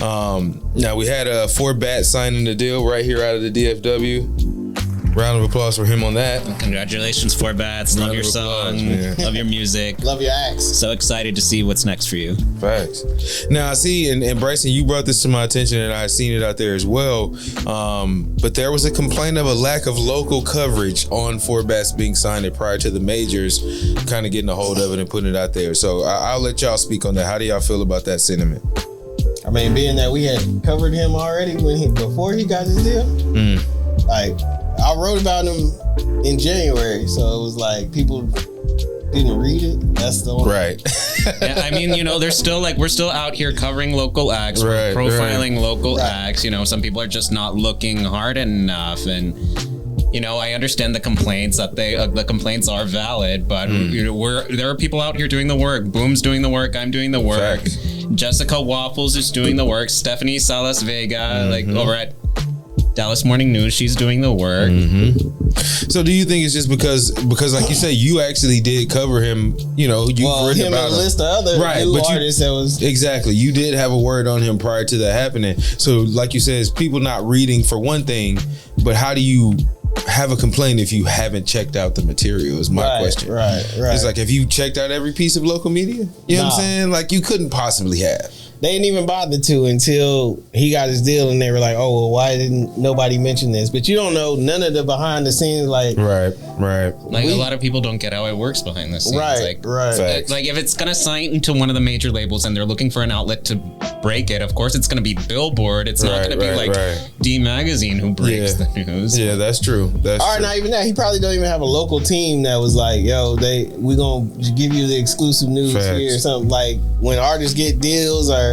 Now we had a 4-bat signing the deal right here out of the DFW. Round of applause for him on that. Congratulations, 4-bats. Love your song. Love your music. Love your acts. So excited to see what's next for you. Facts. Now I see, and Bryson, you brought this to my attention, and I've seen it out there as well. But there was a complaint of a lack of local coverage on 4-bats being signed prior to the majors, kind of getting a hold of it and putting it out there. So I'll let y'all speak on that. How do y'all feel about that sentiment? I mean, being that we had covered him already before he got his deal, like I wrote about him in January, so it was like people didn't read it. That's the one. Right. Yeah, I mean, there's still we're still out here covering local acts, we're profiling local acts. Some people are just not looking hard enough, and I understand the complaints that the complaints are valid, but there are people out here doing the work. Boom's doing the work. I'm doing the work. Fact. Jessica Waffles is doing the work. Stephanie Salas Vega, over at Dallas Morning News, she's doing the work. So do you think it's just because like you say, you actually did cover him, you've written him about and a list of other new artists that was... Exactly. You did have a word on him prior to that happening. So like you said, it's people not reading for one thing, but how do you have a complaint if you haven't checked out the material is my question. Right. It's like, have you checked out every piece of local media? You know what I'm saying? Like, you couldn't possibly have. They didn't even bother to until he got his deal, and they were like, "Oh, well, why didn't nobody mention this?" But you don't know none of the behind the scenes, like right. A lot of people don't get how it works behind the scenes. Right. Like if it's gonna sign into one of the major labels and they're looking for an outlet to break it, of course it's gonna be Billboard. It's not gonna be D Magazine who breaks the news. Yeah, that's true. Not even that. He probably don't even have a local team that was like, "Yo, we gonna give you the exclusive news here," or something. Like when artists get deals or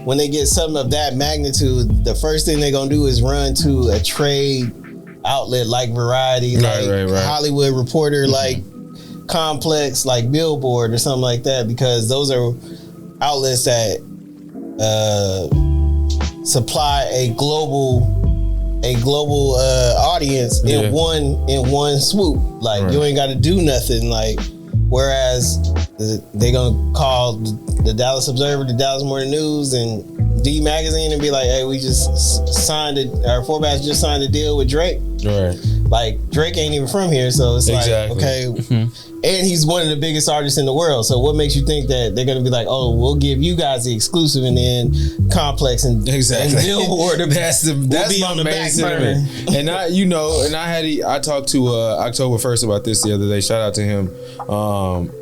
when they get something of that magnitude, the first thing they're gonna do is run to a trade outlet like Variety, Hollywood Reporter, like Complex, like Billboard or something like that, because those are outlets that supply a global audience in one swoop. Like you ain't got to do nothing. Like whereas they gonna call the Dallas Observer, the Dallas Morning News, and D Magazine and be like, "Hey, we just signed it. Our 4-bats just signed a deal with Drake." Right. Like Drake ain't even from here, so it's like, okay. And he's one of the biggest artists in the world. So what makes you think that they're gonna be like, "Oh, we'll give you guys the exclusive," and then Complex and Billboard that's be my on the main back burner. And I talked to October 1st about this the other day. Shout out to him.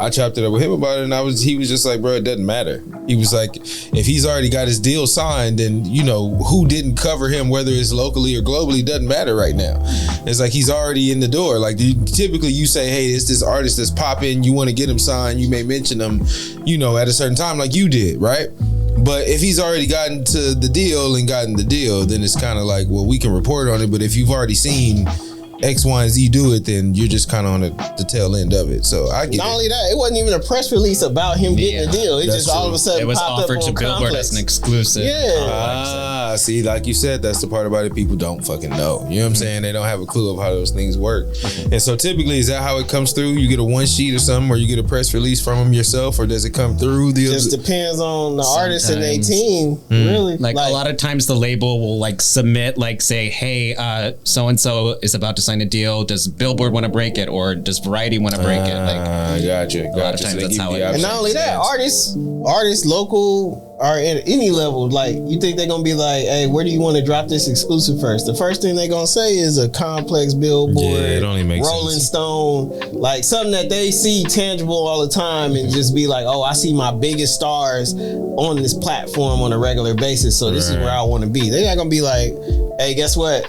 I chopped it up with him about it, and he was just like, "Bro, it doesn't matter." He was like, "If he's already got his deal signed, then who didn't cover him, whether it's locally or globally, doesn't matter right now." It's like he's already in the door. Like typically you say, "Hey, it's this artist that's popping. You want to get him signed. You may mention him, at a certain time, like you did, right?" But if he's already gotten to the deal and gotten the deal, then it's kind of like, well, we can report on it. But if you've already seen X, Y, and Z do it, then you're just kind of on the tail end of it. So I get Not only that, it wasn't even a press release about him getting a deal. It just all of a sudden it was popped offered up on to Billboard Complex as an exclusive. Yeah. See, like you said, that's the part about it people don't fucking know. You know what I'm saying? They don't have a clue of how those things work. And so typically, is that how it comes through? You get a one sheet or something, or you get a press release from them yourself, or does it come through the? Just depends on the artist and their team, really. Like a lot of times, the label will submit, say, "Hey, so and so is about to sign a deal. Does Billboard want to break it, or does Variety want to break it?" Gotcha. A lot of times that's how it is. And not only that, artists, local or at any level, you think they're gonna be like, "Hey, where do you want to drop this exclusive first?" The first thing they're gonna say is a Complex, Billboard, it only makes Rolling sense. Stone, something that they see tangible all the time, and just be like, "Oh, I see my biggest stars on this platform on a regular basis, so this is where I want to be." They're not gonna be like, "Hey, guess what?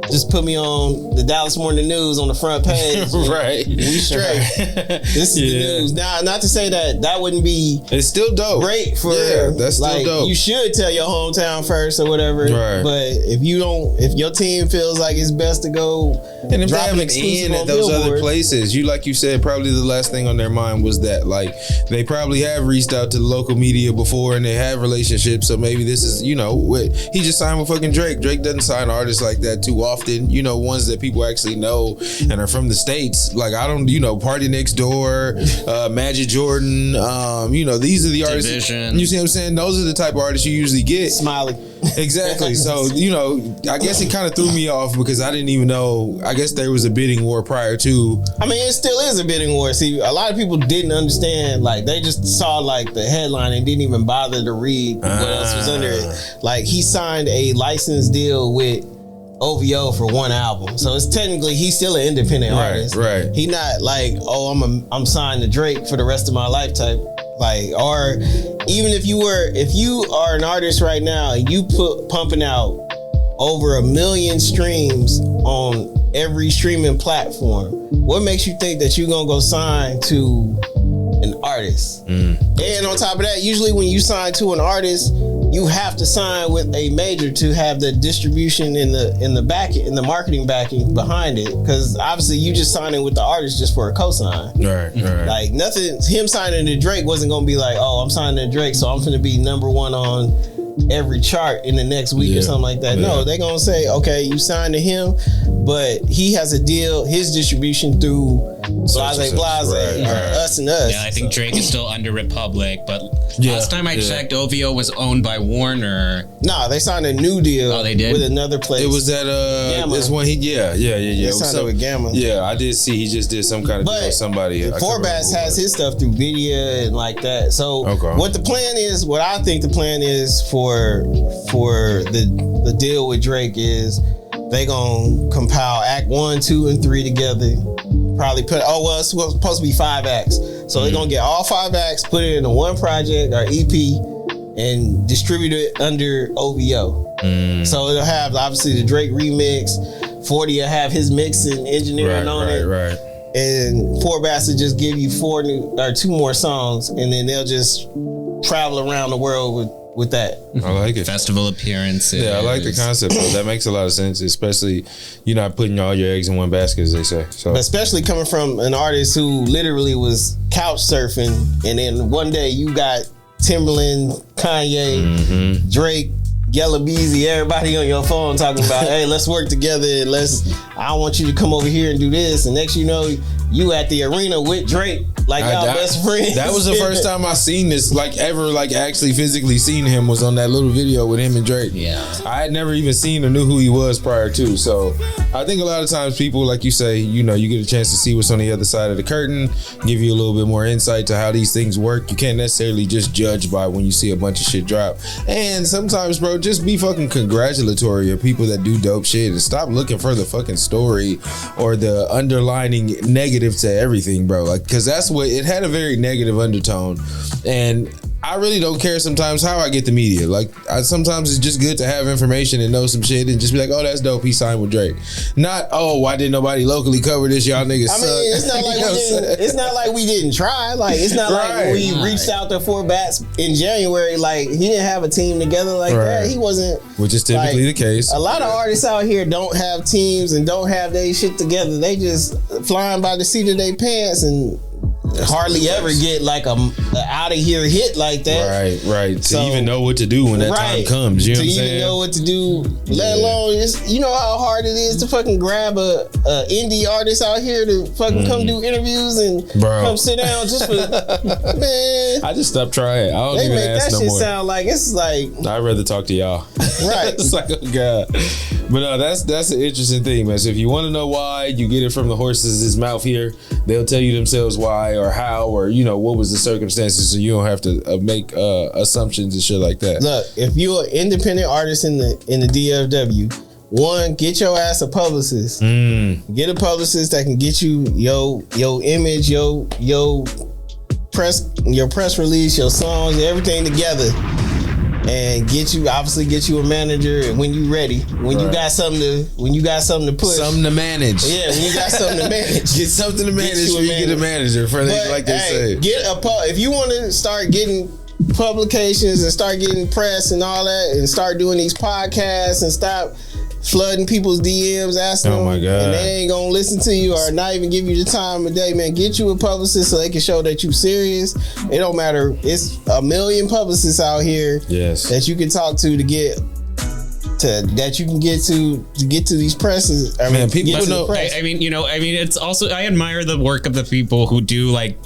Just put me on the Dallas Morning News on the front page." Right. We straight. This is the news. Now, not to say that wouldn't be. It's still dope. Great for that's still dope. You should tell your hometown first or whatever. Right. But if your team feels like it's best to go and if drop they an have exclusive at on those Billboard, other places, like you said, probably the last thing on their mind was that they probably have reached out to the local media before and they have relationships. So maybe this is he just signed with fucking Drake. Drake doesn't sign artists like that too often. often, you know, ones that people actually know and are from the States. Like, I don't, you know, Party Next Door, Magic Jordan, you know, these are the artists. Division. You see what I'm saying? Those are the type of artists you usually get. Smiley. Exactly. So, you know, I guess it kind of threw me off because I didn't even know. I guess there was a bidding war prior to. I mean, it still is a bidding war. See, a lot of people didn't understand. Like, they just saw like the headline and didn't even bother to read what else was under it. Like, he signed a license deal with OVO for one album, so it's technically he's still an independent artist. Right. He not like, oh, I'm signed to Drake for the rest of my life type. Like, or even if you are an artist right now and you pumping out over 1 million streams on every streaming platform, what makes you think that you're gonna go sign to an artist? And on top of that, usually when you sign to an artist, you have to sign with a major to have the distribution in the marketing backing behind it. Because obviously you just signing with the artist just for a cosign. Right. Like, nothing. Him signing to Drake wasn't gonna be like, oh, I'm signing to Drake, so I'm gonna be number one on every chart in the next week or something like that. No, they're gonna say, okay, you signed to him, but he has a deal, his distribution through Blase, us and us. Yeah, I think Drake is still under Republic, but last time I checked, OVO was owned by Warner. No, they signed a new deal. Oh, they did? With another place. It was that Gamma. this one They signed it with Gamma. Yeah, I did see he just did some kind of deal with somebody. Forbats has his stuff through Vidya and like that. So what the plan is, what I think the plan is for the deal with Drake is they gonna compile Act 1, 2, and 3 together. Probably it's supposed to be 5 acts. So they're gonna get all 5 acts, put it into one project or EP, and distribute it under OVO. So it'll have obviously the Drake remix. 40 will have his mix and engineering on it. Right. And Forbats will just give you 2 more songs, and then they'll just travel around the world with that. I like it. Festival appearances. Yeah, I like the concept. That makes a lot of sense, especially you're not putting all your eggs in one basket, as they say. So, but especially coming from an artist who literally was couch surfing, and then one day you got Timberland, Kanye, Drake, Yella Beezy, everybody on your phone talking about, hey, let's work together. I want you to come over here and do this. And next you know, you at the arena with Drake, like y'all best friends. That was the first time I seen this, actually physically seen him, was on that little video with him and Drake. Yeah. I had never even seen or knew who he was prior to. So I think a lot of times people, like you say, you know, you get a chance to see what's on the other side of the curtain, give you a little bit more insight to how these things work. You can't necessarily just judge by when you see a bunch of shit drop. And sometimes, bro, just be fucking congratulatory of people that do dope shit and stop looking for the fucking story or the underlining negative to everything, bro. Like, because that's what it had, a very negative undertone. And I really don't care sometimes how I get the media. Like, sometimes it's just good to have information and know some shit and just be like, oh, that's dope, he signed with Drake. Not, oh, why didn't nobody locally cover this? Y'all niggas suck. I mean, it's not like we didn't try. Like, it's not like we reached out to Forbats in January. Like, he didn't have a team together like that. He wasn't. Which is typically the case. A lot of artists out here don't have teams and don't have their shit together. They just flying by the seat of their pants and hardly ever get like a out of here hit like that. Right. To even know what to do when that time comes. You know what I'm saying? To even know what to do, let alone you know how hard it is to fucking grab a indie artist out here to fucking come do interviews and come sit down just for man. I just stopped trying. I don't even ask no more. They make that shit sound like it's like I'd rather talk to y'all. Right. It's like, oh God. But no, that's an interesting thing, man. So if you want to know why, you get it from the horse's mouth here. They'll tell you themselves why or how, or you know what was the circumstances, so you don't have to make assumptions and shit like that. Look, if you're an independent artist in the DFW, one, get your ass a publicist. Get a publicist that can get you your image, your press release, your songs, everything together. And get you a manager when you ready. When you got something to push. Something to manage. Yeah, when you got something to manage. Get something to manage before you get a manager. Like they say. If you want to start getting publications and start getting press and all that and start doing these podcasts and stop flooding people's DMs, asking them, and they ain't gonna listen to you or not even give you the time of day, man. Get you a publicist so they can show that you serious. It don't matter. It's 1 million publicists out here that you can talk to get that you can get to these presses. I mean, people know. I mean, it's also, I admire the work of the people who do like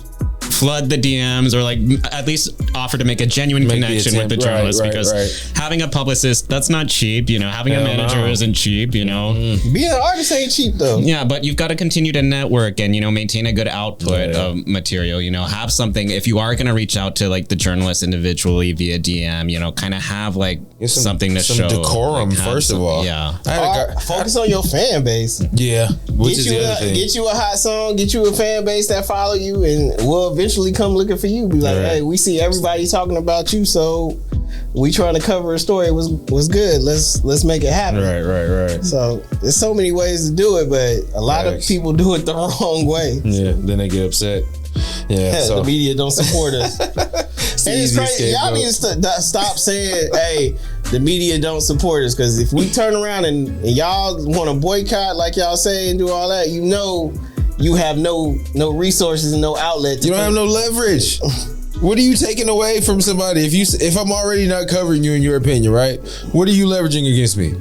flood the DMs or like at least offer to make a genuine connection with the journalist, because having a publicist, that's not cheap. Having a manager isn't cheap. Being an artist ain't cheap though. Yeah, but you've got to continue to network and maintain a good output of material. Have something, if you are going to reach out to like the journalist individually via DM, kind of have like something to show. Decorum, like, first of all. Yeah. Focus on your fan base. Yeah, which is the other thing. Get you a hot song, get you a fan base that follow you, and we'll eventually come looking for you. Be like, hey, we see everybody talking about you, so we trying to cover a story. It was good. Let's make it happen. Right. So there's so many ways to do it, but a lot of people do it the wrong way. Yeah, then they get upset. Yeah, so. The media don't support us. And it's crazy. Y'all need to stop saying, hey, the media don't support us, because if we turn around and y'all want to boycott like y'all say and do all that, you have no resources and no outlet. You don't have no leverage. What are you taking away from somebody? If I'm already not covering you in your opinion, right? What are you leveraging against me?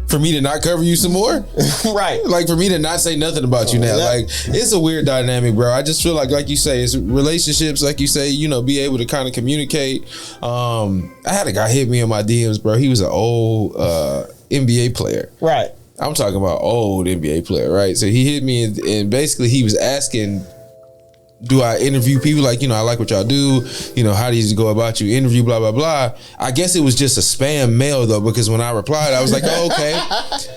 For me to not cover you some more? Right. Like for me to not say nothing about you now. Like it's a weird dynamic, bro. I just feel like you say, it's relationships, like you say, be able to kind of communicate. I had a guy hit me in my DMs, bro. He was an old NBA player. Right. I'm talking about old NBA player, right? So he hit me and basically he was asking, do I interview people? Like, I like what y'all do. How do you go about you interview, blah, blah, blah. I guess it was just a spam mail though, because when I replied, I was like, oh, okay.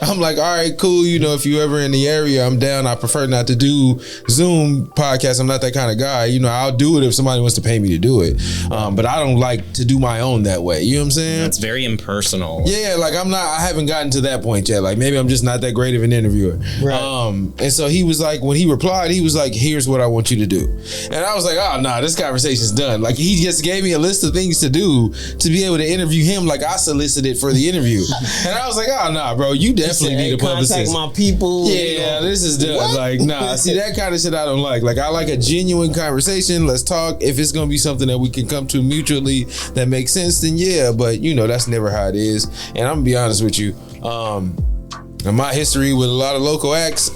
I'm like, all right, cool. If you ever in the area, I'm down. I prefer not to do Zoom podcasts. I'm not that kind of guy. I'll do it if somebody wants to pay me to do it. But I don't like to do my own that way. You know what I'm saying? It's very impersonal. Yeah, like I haven't gotten to that point yet. Like maybe I'm just not that great of an interviewer. Right. And so he was like, when he replied, he was like, here's what I want you to do. And I was like, oh, nah, this conversation's done. Like, he just gave me a list of things to do to be able to interview him like I solicited for the interview. And I was like, oh, nah, bro, you definitely need a publicist. Contact my people. Yeah, this is done. What? Like, nah, see, that kind of shit I don't like. Like, I like a genuine conversation. Let's talk. If it's going to be something that we can come to mutually that makes sense, then yeah. But, that's never how it is. And I'm going to be honest with you. In my history with a lot of local acts,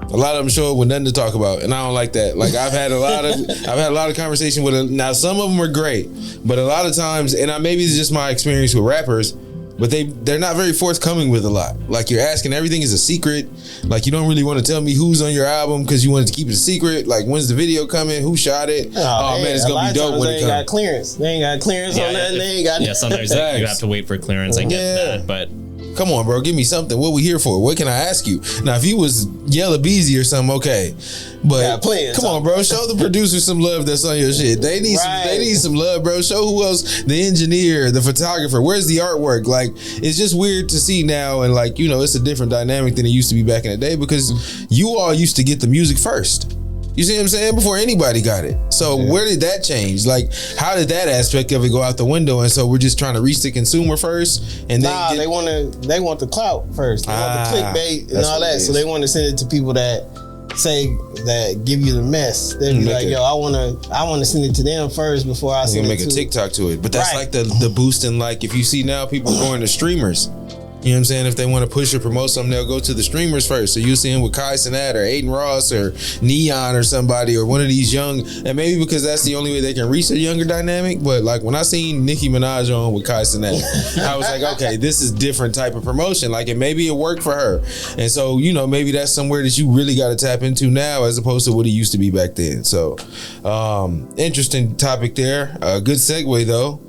a lot of them show up with nothing to talk about, and I don't like that. Like I've had a lot of conversation with now some of them are great, but a lot of times, and maybe it's just my experience with rappers, but they're not very forthcoming with a lot. Like you're asking, everything is a secret. Like you don't really want to tell me who's on your album because you wanted to keep it a secret. Like when's the video coming? Who shot it? Oh man, it's gonna be dope when it comes. They ain't got clearance. They ain't got clearance on that. They ain't got. Sometimes you have to wait for clearance. I get that, but. Come on, bro. Give me something. What we here for? What can I ask you? Now, if you was Yella Beezy or something, okay. But come on, bro. Show the producer some love that's on your shit. They need some love, bro. Show who else. The engineer, the photographer. Where's the artwork? Like, it's just weird to see now. And like, it's a different dynamic than it used to be back in the day, because you all used to get the music first. You see what I'm saying? Before anybody got it. So where did that change? Like, how did that aspect of it go out the window? And so we're just trying to reach the consumer first. And they want the clout first. They want the clickbait and all that. So they want to send it to people that give you the mess. They'll be like, yo, I want to send it to them first before I send it to. Make a TikTok to it. But that's like the boosting. Like if you see now people going to streamers. You know what I'm saying? If they want to push or promote something, they'll go to the streamers first. So you'll see him with Kai Cenat or Aiden Ross or Neon or somebody or one of these young, and maybe because that's the only way they can reach a younger dynamic. But like when I seen Nicki Minaj on with Kai Cenat, I was like, okay, this is different type of promotion. Like, and maybe it worked for her. And so, maybe that's somewhere that you really got to tap into now as opposed to what it used to be back then. So interesting topic there. Good segue though.